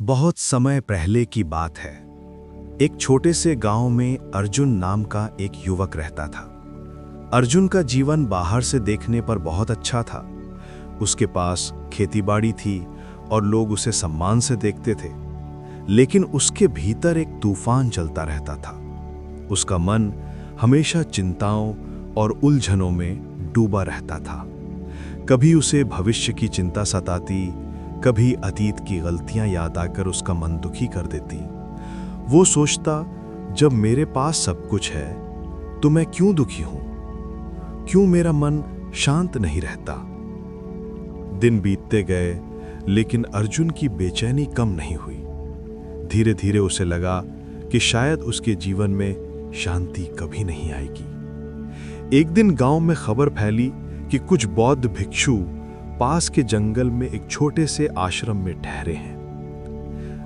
बहुत समय पहले की बात है। एक छोटे से गांव में अर्जुन नाम का एक युवक रहता था। अर्जुन का जीवन बाहर से देखने पर बहुत अच्छा था। उसके पास खेतीबाड़ी थी और लोग उसे सम्मान से देखते थे। लेकिन उसके भीतर एक तूफान चलता रहता था। उसका मन हमेशा चिंताओं और उलझनों में डूबा रहता था। कभी उसे भविष्य की चिंता सताती, कभी अतीत की गलतियां याद आकर उसका मन दुखी कर देती। वो सोचता, जब मेरे पास सब कुछ है तो मैं क्यों दुखी हूं? क्यों मेरा मन शांत नहीं रहता? दिन बीतते गए, लेकिन अर्जुन की बेचैनी कम नहीं हुई। धीरे धीरे उसे लगा कि शायद उसके जीवन में शांति कभी नहीं आएगी। एक दिन गांव में खबर फैली कि कुछ बौद्ध भिक्षु पास के जंगल में एक छोटे से आश्रम में ठहरे हैं।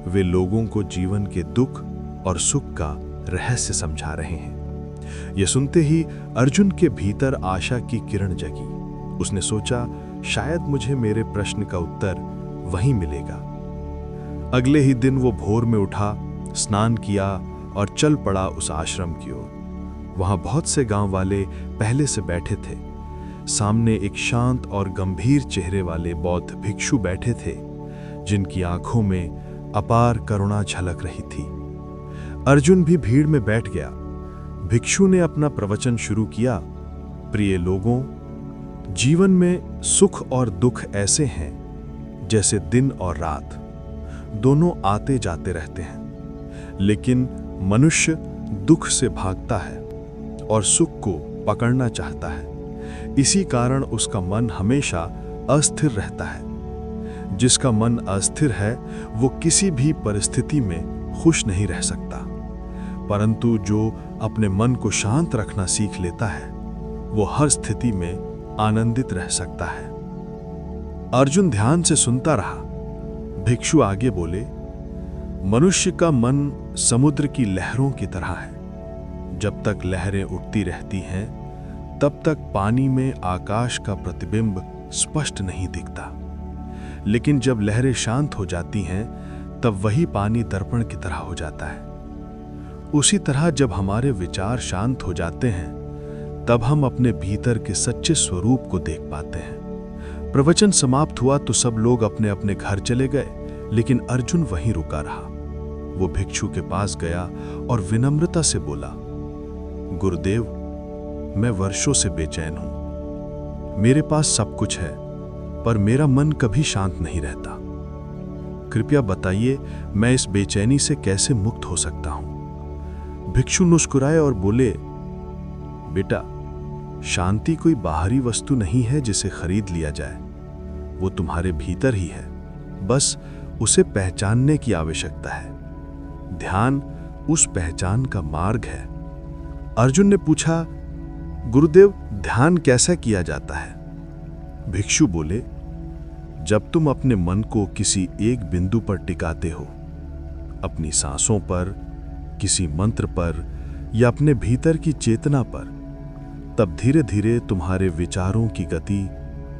वे लोगों को जीवन के दुख और सुख का रहस्य समझा रहे हैं। यह सुनते ही अर्जुन के भीतर आशा की किरण जगी। उसने सोचा, शायद मुझे मेरे प्रश्न का उत्तर वहीं मिलेगा। अगले ही दिन वो भोर में उठा, स्नान किया और चल पड़ा उस आश्रम की ओर। वहां बहुत से गांव वाले पहले से बैठे थे। सामने एक शांत और गंभीर चेहरे वाले बौद्ध भिक्षु बैठे थे, जिनकी आंखों में अपार करुणा झलक रही थी। अर्जुन भी भीड़ में बैठ गया। भिक्षु ने अपना प्रवचन शुरू किया। प्रिय लोगों, जीवन में सुख और दुख ऐसे हैं जैसे दिन और रात, दोनों आते जाते रहते हैं। लेकिन मनुष्य दुख से भागता है और सुख को पकड़ना चाहता है। इसी कारण उसका मन हमेशा अस्थिर रहता है। जिसका मन अस्थिर है वो किसी भी परिस्थिति में खुश नहीं रह सकता। परंतु जो अपने मन को शांत रखना सीख लेता है, वो हर स्थिति में आनंदित रह सकता है। अर्जुन ध्यान से सुनता रहा। भिक्षु आगे बोले, मनुष्य का मन समुद्र की लहरों की तरह है। जब तक लहरें उठती रहती हैं, तब तक पानी में आकाश का प्रतिबिंब स्पष्ट नहीं दिखता। लेकिन जब लहरें शांत हो जाती हैं, तब वही पानी दर्पण की तरह हो जाता है। उसी तरह जब हमारे विचार शांत हो जाते हैं, तब हम अपने भीतर के सच्चे स्वरूप को देख पाते हैं। प्रवचन समाप्त हुआ तो सब लोग अपने अपने घर चले गए, लेकिन अर्जुन वहीं रुका रहा। वो भिक्षु के पास गया और विनम्रता से बोला, गुरुदेव, मैं वर्षों से बेचैन हूं। मेरे पास सब कुछ है, पर मेरा मन कभी शांत नहीं रहता। कृपया बताइए, मैं इस बेचैनी से कैसे मुक्त हो सकता हूं? भिक्षु मुस्कुराए और बोले, बेटा, शांति कोई बाहरी वस्तु नहीं है जिसे खरीद लिया जाए। वो तुम्हारे भीतर ही है। बस उसे पहचानने की आवश्यकता है। ध्यान उस पहचान का मार्ग है। अर्जुन ने पूछा, गुरुदेव, ध्यान कैसा किया जाता है? भिक्षु बोले, जब तुम अपने मन को किसी एक बिंदु पर टिकाते हो, अपनी सांसों पर, किसी मंत्र पर या अपने भीतर की चेतना पर, तब धीरे धीरे तुम्हारे विचारों की गति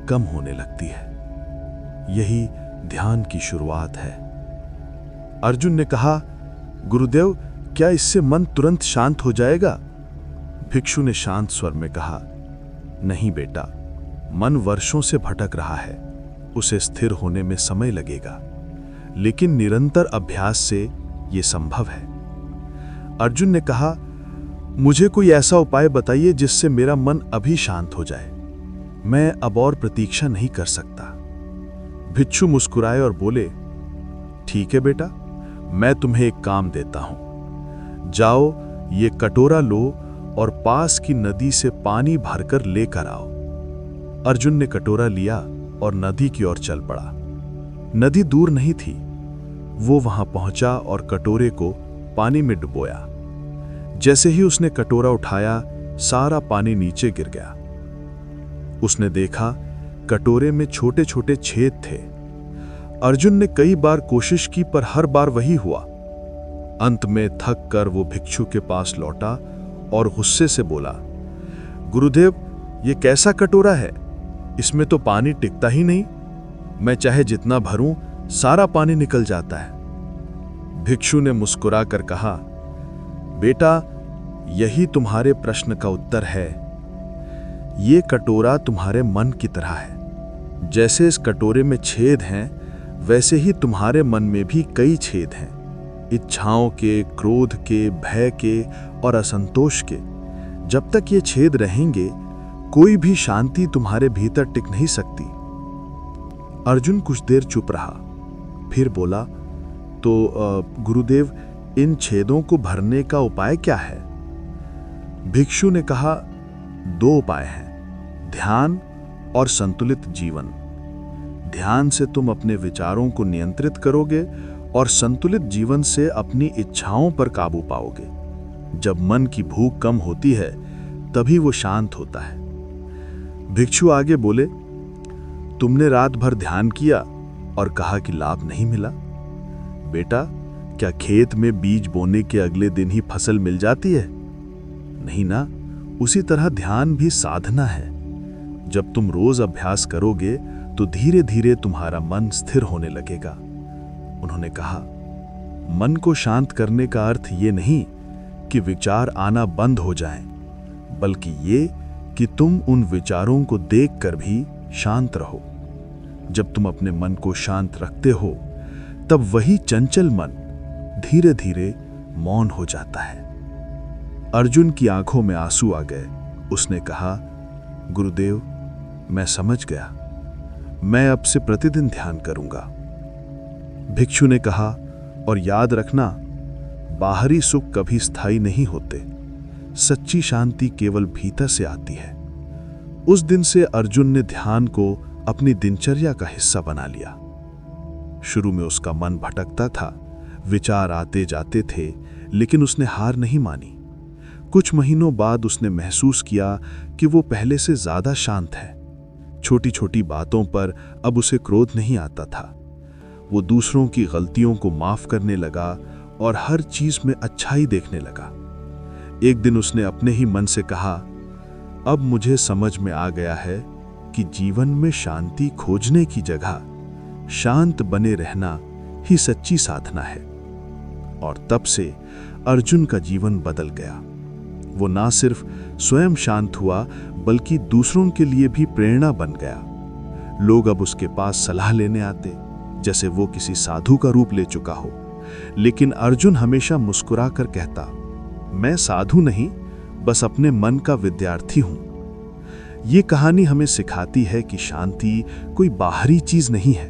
कम होने लगती है। यही ध्यान की शुरुआत है। अर्जुन ने कहा, गुरुदेव, क्या इससे मन तुरंत शांत हो जाएगा? भिक्षु ने शांत स्वर में कहा, नहीं बेटा, मन वर्षों से भटक रहा है। उसे स्थिर होने में समय लगेगा, लेकिन निरंतर अभ्यास से यह संभव है। अर्जुन ने कहा, मुझे कोई ऐसा उपाय बताइए जिससे मेरा मन अभी शांत हो जाए। मैं अब और प्रतीक्षा नहीं कर सकता। भिक्षु मुस्कुराए और बोले, ठीक है बेटा, मैं तुम्हें एक काम देता हूं। जाओ, ये कटोरा लो और पास की नदी से पानी भरकर लेकर आओ। अर्जुन ने कटोरा लिया और नदी की ओर चल पड़ा। नदी दूर नहीं थी। वो वहां पहुंचा और कटोरे को पानी में डुबोया। जैसे ही उसने कटोरा उठाया, सारा पानी नीचे गिर गया। उसने देखा, कटोरे में छोटे छोटे छेद थे। अर्जुन ने कई बार कोशिश की, पर हर बार वही हुआ। अंत में थक कर वो भिक्षु के पास लौटा और गुस्से से बोला, गुरुदेव, ये कैसा कटोरा है? इसमें तो पानी टिकता ही नहीं। मैं चाहे जितना भरूं, सारा पानी निकल जाता है। भिक्षु ने मुस्कुराकर कहा, बेटा, यही तुम्हारे प्रश्न का उत्तर है। ये कटोरा तुम्हारे मन की तरह है। जैसे इस कटोरे में छेद हैं, वैसे ही तुम्हारे मन में भी कई छेद हैं, इच्छाओं के, क्रोध के, भय के और असंतोष के। जब तक ये छेद रहेंगे, कोई भी शांति तुम्हारे भीतर टिक नहीं सकती। अर्जुन कुछ देर चुप रहा, फिर बोला, तो गुरुदेव, इन छेदों को भरने का उपाय क्या है? भिक्षु ने कहा, 2 उपाय हैं, ध्यान और संतुलित जीवन। ध्यान से तुम अपने विचारों को नियंत्रित करोगे और संतुलित जीवन से अपनी इच्छाओं पर काबू पाओगे। जब मन की भूख कम होती है, तभी वो शांत होता है। भिक्षु आगे बोले, तुमने रात भर ध्यान किया और कहा कि लाभ नहीं मिला। बेटा, क्या खेत में बीज बोने के अगले दिन ही फसल मिल जाती है? नहीं ना। उसी तरह ध्यान भी साधना है। जब तुम रोज अभ्यास करोगे तो धीरे धीरे तुम्हारा मन स्थिर होने लगेगा। उन्होंने कहा, मन को शांत करने का अर्थ ये नहीं कि विचार आना बंद हो जाएं, बल्कि ये कि तुम उन विचारों को देखकर भी शांत रहो। जब तुम अपने मन को शांत रखते हो, तब वही चंचल मन धीरे धीरे मौन हो जाता है। अर्जुन की आंखों में आंसू आ गए। उसने कहा, गुरुदेव, मैं समझ गया। मैं अब से प्रतिदिन ध्यान करूंगा। भिक्षु ने कहा, और याद रखना, बाहरी सुख कभी स्थायी नहीं होते। सच्ची शांति केवल भीतर से आती है। उस दिन से अर्जुन ने ध्यान को अपनी दिनचर्या का हिस्सा बना लिया। शुरू में उसका मन भटकता था, विचार आते जाते थे, लेकिन उसने हार नहीं मानी। कुछ महीनों बाद उसने महसूस किया कि वो पहले से ज्यादा शांत है। छोटी छोटी बातों पर अब उसे क्रोध नहीं आता था। वो दूसरों की गलतियों को माफ करने लगा और हर चीज में अच्छाई देखने लगा। एक दिन उसने अपने ही मन से कहा, अब मुझे समझ में आ गया है कि जीवन में शांति खोजने की जगह शांत बने रहना ही सच्ची साधना है। और तब से अर्जुन का जीवन बदल गया। वो ना सिर्फ स्वयं शांत हुआ, बल्कि दूसरों के लिए भी प्रेरणा बन गया। लोग अब उसके पास सलाह लेने आते, जैसे वो किसी साधु का रूप ले चुका हो। लेकिन अर्जुन हमेशा मुस्कुरा कर कहता, मैं साधु नहीं, बस अपने मन का विद्यार्थी हूं। ये कहानी हमें सिखाती है कि शांति कोई बाहरी चीज नहीं है।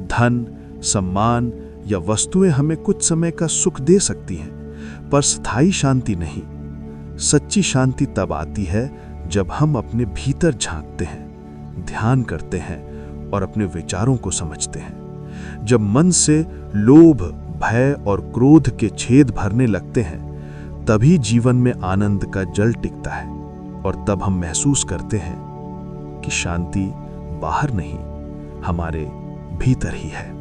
धन, सम्मान या वस्तुएं हमें कुछ समय का सुख दे सकती हैं, पर स्थायी शांति नहीं। सच्ची शांति तब आती है जब हम अपने भीतर झांकते हैं, ध्यान करते हैं और अपने विचारों को समझते हैं। जब मन से लोभ, भय और क्रोध के छेद भरने लगते हैं, तभी जीवन में आनंद का जल टिकता है। और तब हम महसूस करते हैं कि शांति बाहर नहीं, हमारे भीतर ही है।